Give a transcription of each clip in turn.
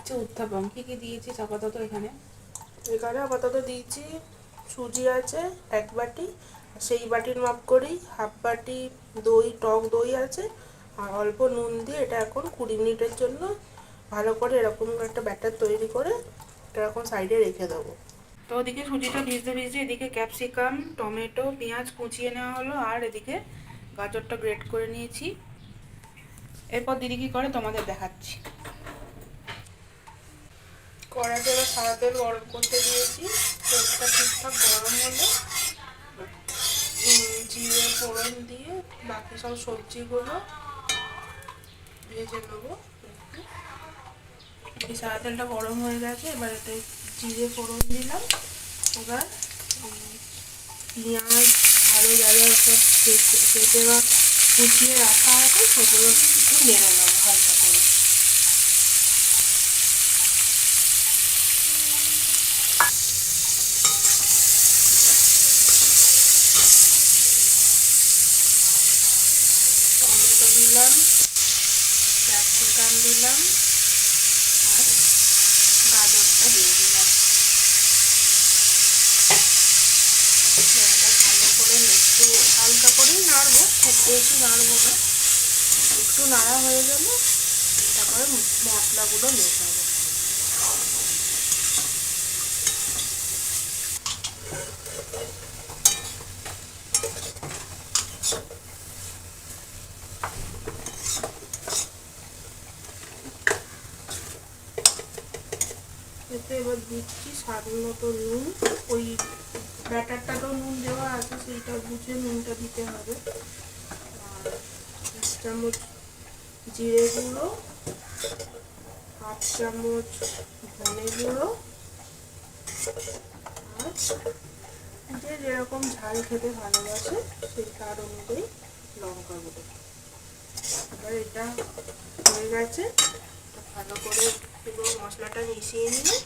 লাগছে উত্থাপন। কি কি দিয়েছিস আপাতত এখানে? এখানে আপাতত দিয়েছি সুজি আছে 1 বাটি, সেই বাটির মাপ করেই হাফ বাটি দই, টক দই আছে, আর অল্প নুন দিয়ে এটা এখন 20 মিনিটের জন্য ভালো করে এরকম একটা ব্যাটার তৈরি করে এটা এখন সাইডে রেখে দেবো। তো ওদিকে সুজিটা ভিজতে ভিজতে এদিকে ক্যাপসিকাম, টমেটো, পেঁয়াজ কুচিয়ে নেওয়া হলো, আর এদিকে গাজরটা গ্রেট করে নিয়েছি। এরপর দিদি কি করে তোমাদের দেখাচ্ছি। কড়াতে এবার সাদা তেল গরম করতে দিয়েছি। তেলটা ঠিকঠাক গরম হলে জিরে ফোড়ন দিয়ে বাকি সব সবজিগুলো ভেজে নেবো। এই সাদা তেলটা গরম হয়ে গেছে, এবার এতে জিরে ফোড়ন দিলাম। এবার পেঁয়াজ, আলু যা যা সব কেটে বা কুচিয়ে রাখা আছে সেগুলো একটু নেড়ে নেবো হালকা করে। টমেটো দিলাম, ক্যাপসিকাম দিলাম, আর গাজরটা দিয়ে দিলাম। এটা ভালো করে একটু হালকা করেই নাড়বো, খুব বেশি নাড়বো না। একটু নাড়া হয়ে গেলে তারপরে মশলাগুলো মেশাবো। এতে এবার দিচ্ছি স্বাদ মতো নুন। ওই ব্যাটারটাতেও নুন দেওয়া আছে, সেইটা বুঝে নুনটা দিতে হবে। আর 1 চামচ জিরে গুঁড়ো, 1/2 চামচ ধনে গুঁড়ো, আর যে যেরকম ঝাল খেতে ভালোবাসে সেই তার অনুযায়ী লঙ্কা গুঁড়ো। এবার এটা হয়ে গেছে, ভালো করে পুরো মশলাটা মিশিয়ে নিয়ে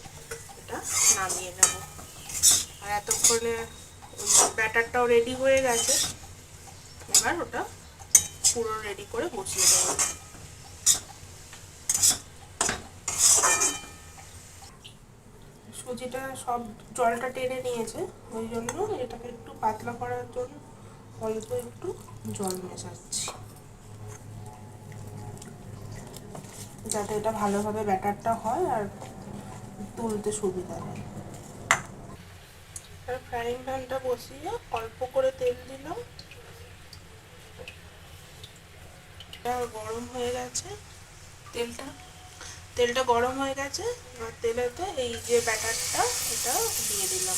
এটা নামিয়ে নেব। আর এতক্ষণে ওই ব্যাটারটাও রেডি হয়ে গেছে, এবার ওটা পুরো রেডি করে বসিয়ে দেবো। সুজিটা সব জলটা টেনে নিয়েছে, ওই জন্য এটাকে একটু পাতলা করার জন্য অল্প একটু জল মেশাচ্ছি, যাতে এটা ভালোভাবে ব্যাটারটা হয় আর তুলতে সুবিধা হয়। আর ফ্রাইং প্যানটা বসিয়ে অল্প করে তেল দিলাম, এটা গরম হয়ে গেছে। তেলটা গরম হয়ে গেছে, আর তেলেতে এই যে ব্যাটারটা এটা দিয়ে দিলাম।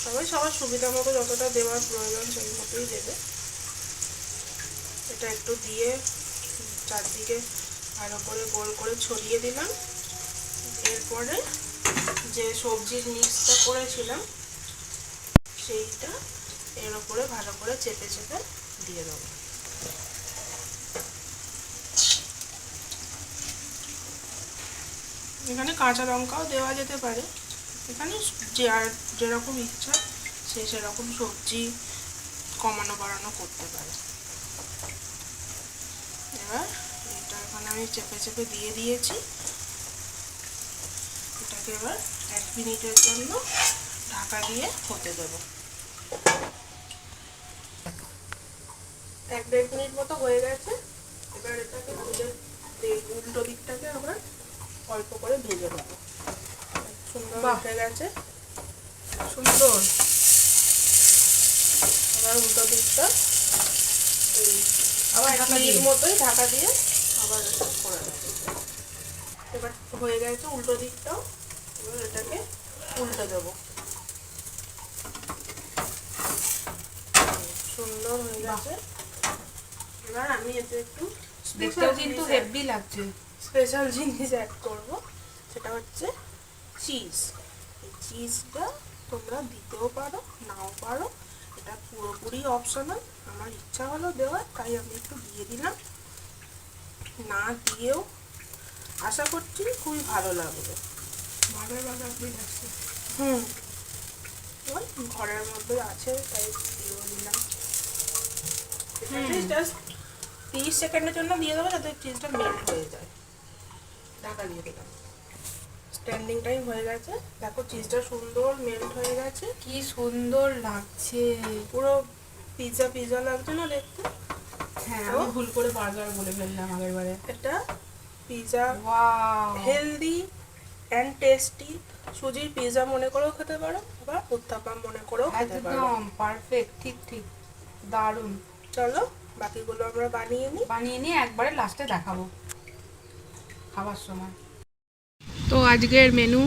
সবাই সবার সুবিধা মতো যতটা দেওয়ার প্রয়োজন সেই মতোই দেবে। এটা একটু দিয়ে চারদিকে ভালো করে গোল করে ছড়িয়ে দিলাম। এরপরে যে সবজির মিক্সটা করেছিলাম সেইটা এর উপরে ভালো করে চেপে চেপে দিয়ে দেবো। এখানে কাঁচা লঙ্কাও দেওয়া যেতে পারে, এখানে যেরকম ইচ্ছা সে সেরকম সবজি কমানো বাড়ানো করতে পারে। এবার এটা এখানে আমি চেপে চেপে দিয়ে দিয়েছি। এটাকে এবার 1 মিনিটের জন্য ঢাকা দিয়ে হতে দেব। 1-1.5 মিনিট মতো হয়ে গেছে। এবার এটাকে উল্টো দিকটাকে আবার অল্প করে ভেজে নেবো। সুন্দর হয়ে গেছে, সুন্দর। আবার উল্টো দিকটা আবার 1 মিনিট মতোই ঢাকা দিয়ে আবার করে নেবো। এবার হয়ে গেছে উল্টো দিকটাও, এবার এটাকে উল্টে দেবো। সুন্দর হয়ে গেছে। এবার আমি এতে একটু দেখতেও কিন্তু হেভি লাগছে। স্পেশাল জিনিস অ্যাড করবো, সেটা হচ্ছে চিজ। এই চিজটা তোমরা দিতেও পারো নাও পারো, এটা পুরোপুরি অপশনাল। আমার ইচ্ছা হলো দেওয়ার, তাই আমি একটু দিয়ে দিলাম। না দিয়েও আশা করছি খুবই ভালো লাগবে। ওই ঘরের মধ্যে আছে তাই দিয়ে দিলাম। জাস্ট 30 সেকেন্ডের জন্য দিয়ে দেবো যাতে চিজটা মেল্ট হয়ে যায়। ঢাকা দিয়ে দিলাম। স্ট্যান্ডিং টাইম হয়ে গেছে, দেখো চিজটা সুন্দর মেল্ট হয়ে গেছে, কি সুন্দর লাগছে। পুরো পিৎজা পিৎজা লাগছে না দেখতে? হ্যাঁ, আমি ভুল করে বার্গার বলে ফেললাম আগের বারে। এটা pizza, wow, healthy and tasty. সুজির পিৎজা মনে করেও খেতে পারো বা উত্তাপাম মনে করেও খেতে পারো। একদম পারফেক্ট, ঠিক ঠিক, দারুণ। চলো বাকিগুলো আমরা বানিয়ে নিই একবারে লাস্টে দেখাবো খাবার সময়। তো আজকের মেনু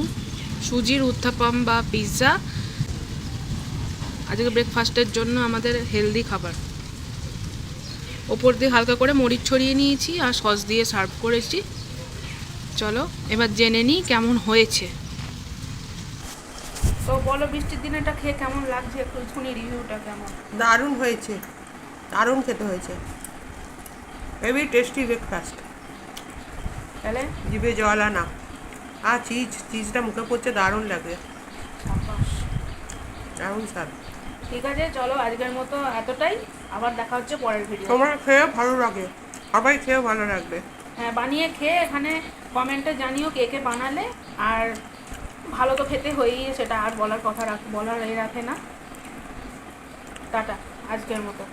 সুজির উত্থাপম বা পিৎজা। আজকে ব্রেকফাস্টের জন্য আমাদের হেলদি খাবার। ওপর দিয়ে হালকা করে মরিচ ছড়িয়ে নিয়েছি আর সস দিয়ে সার্ভ করেছি। চলো এবার জেনে নিই কেমন হয়েছে। তো বলো, বৃষ্টির দিনে এটা খেয়ে কেমন লাগছে, একটু শুনি রিভিউটা কেমন। দারুণ হয়েছে, দারুণ খেতে হয়েছে, হেভি টেস্টি ব্রেকফাস্ট। তাহলে জিভে জল আনা। আর চিজটা মুখে পড়ছে, দারুণ লাগে, দারুণ স্বাদ। ঠিক আছে, চলো আজকের মতো এতটাই। আবার দেখা হচ্ছে পরের ভিডিও। তোমার খেয়ে ভালো লাগে, সবাই খেয়ে ভালো লাগবে। হ্যাঁ, বানিয়ে খেয়ে এখানে কমেন্টে জানিও কে কে বানালে। আর ভালো তো খেতে হয়েই, সেটা আর বলার কথা বলার রাখে না। টাটা আজকের মতো।